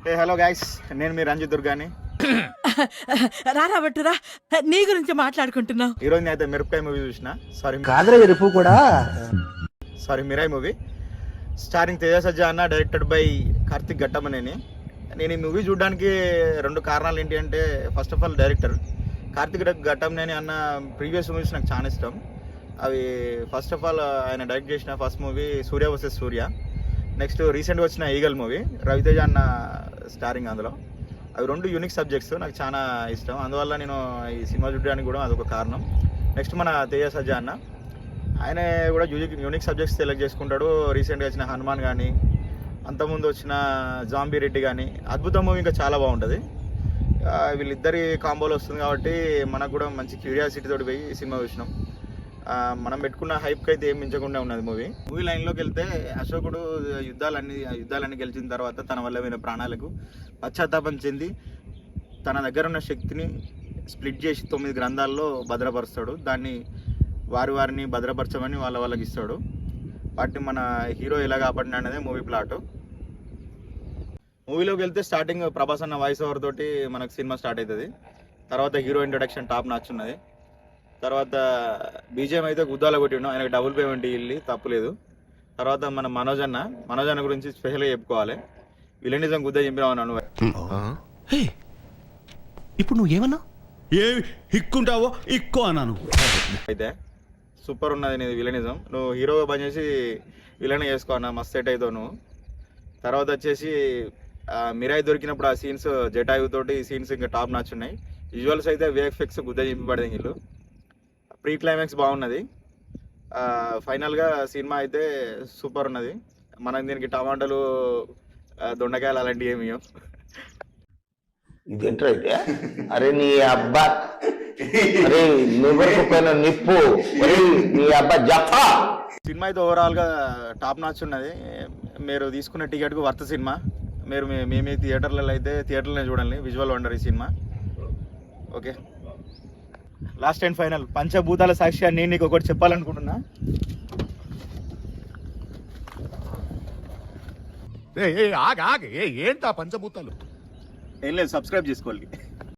Hello guys, నేను మీ రంజిత్ దుర్గాని. రారా బట్టురా, నీ గురించి మాట్లాడుకుంటున్నావు. ఈరోజు అయితే మిరపకాయ మూవీ చూసిన. Sorry Mirai movie starring Teja Sajja అన్న, డైరెక్టెడ్ బై కార్తిక్ ఘట్టమనేని. నేను ఈ మూవీ చూడడానికి రెండు కారణాలు ఏంటి అంటే, first of all director Karthik Ghattamaneni అన్న ప్రీవియస్ మూవీస్ నాకు చాలా ఇష్టం. అవి ఫస్ట్ ఆఫ్ ఆల్ ఆయన డైరెక్ట్ చేసిన ఫస్ట్ మూవీ సూర్య వర్సెస్ సూర్య. నెక్స్ట్ రీసెంట్గా వచ్చిన ఈగల్ మూవీ, రవితేజ అన్న స్టారింగ్ అందులో. అవి రెండు యూనిక్ సబ్జెక్ట్స్, నాకు చాలా ఇష్టం. అందువల్ల నేను ఈ సినిమా చూడడానికి కూడా అదొక కారణం. నెక్స్ట్ మన తేజ సజ్జా అన్న, ఆయన కూడా యూనిక్ సబ్జెక్ట్స్ సెలెక్ట్ చేసుకుంటాడు. రీసెంట్గా వచ్చిన హనుమాన్ కానీ, అంతకుముందు వచ్చిన జాంబీ రెడ్డి కానీ, అద్భుతం మూవీ ఇంకా చాలా బాగుంటుంది. వీళ్ళిద్దరి కాంబోలో వస్తుంది కాబట్టి మనకు కూడా మంచి క్యూరియాసిటీ తోటి పోయి సినిమా చూసినాం. మనం పెట్టుకున్న హైప్కి అయితే ఏం మించకుండా ఉన్నది మూవీ లైన్లోకి వెళ్తే, అశోకుడు యుద్ధాలన్నీ గెలిచిన తర్వాత తన వల్ల అయిన ప్రాణాలకు పశ్చాత్తాపం చెంది తన దగ్గర ఉన్న శక్తిని స్ప్లిట్ చేసి 9 గ్రంథాల్లో భద్రపరుస్తాడు. దాన్ని వారిని భద్రపరచమని వాళ్ళకి ఇస్తాడు. వాటిని మన హీరో ఎలా కాపాడిన అనేది మూవీ ప్లాట్. మూవీలోకి వెళ్తే స్టార్టింగ్ ప్రభాస్ అన్న వాయిస్ ఓవర్ తోటి మనకు సినిమా స్టార్ట్ అవుతుంది. తర్వాత హీరో ఇంట్రొడక్షన్ టాప్ నాచ్ ఉన్నది. తర్వాత బీజేఎం అయితే గుద్దాల కొట్టిండు, ఆయనకు డబుల్ పేమెంట్ ఇల్లి తప్పులేదు. తర్వాత మన మనోజ్ అన్న గురించి స్పెషల్గా చెప్పుకోవాలి. విలనిజం గుద్ద చెప్పినావు. ఇప్పుడు నువ్వేమన్నా ఏ హిక్కుంటావో ఇక్కో అన్నాను. అయితే సూపర్ ఉన్నది నీది విలనిజం. నువ్వు హీరోగా పనిచేసి విలన్ చేసుకో అన్న, మస్త్ సెట్ అవుతావు నువ్వు. తర్వాత వచ్చేసి మిరాయి దొరికినప్పుడు ఆ సీన్స్ జటాయుతోటి సీన్స్ ఇంకా టాప్ నాచ్ ఉన్నాయి. విజువల్స్ అయితే VFX గుద్ద చింపబడింది వీళ్ళు. ప్రీ క్లైమాక్స్ బాగున్నది. ఫైనల్గా సినిమా అయితే సూపర్ ఉన్నది. మనం దీనికి టమాటాలు, దొండకాయలు అలాంటివి ఏమి ఇదేంటో అయితే, అరే నీ అబ్బా, అరే నువ్వు పైన నిప్పు, నీ అబ్బా జఫా. సినిమా అయితే ఓవరాల్గా టాప్ నాచ్ ఉన్నది. మీరు తీసుకున్న టికెట్కు వర్త్ సినిమా. మీరు మీ థియేటర్లలో అయితే థియేటర్లోనే చూడండి. విజువల్ వండర్ ఈ cinema. Okay, last and final పంచభూతాల సాక్షిగా నేను నీకు ఒకటి చెప్పాలనుకుంటున్నా. ఏంటా పంచభూతాలు? ఏం లేదు, సబ్స్క్రైబ్ చేసుకోవాలి.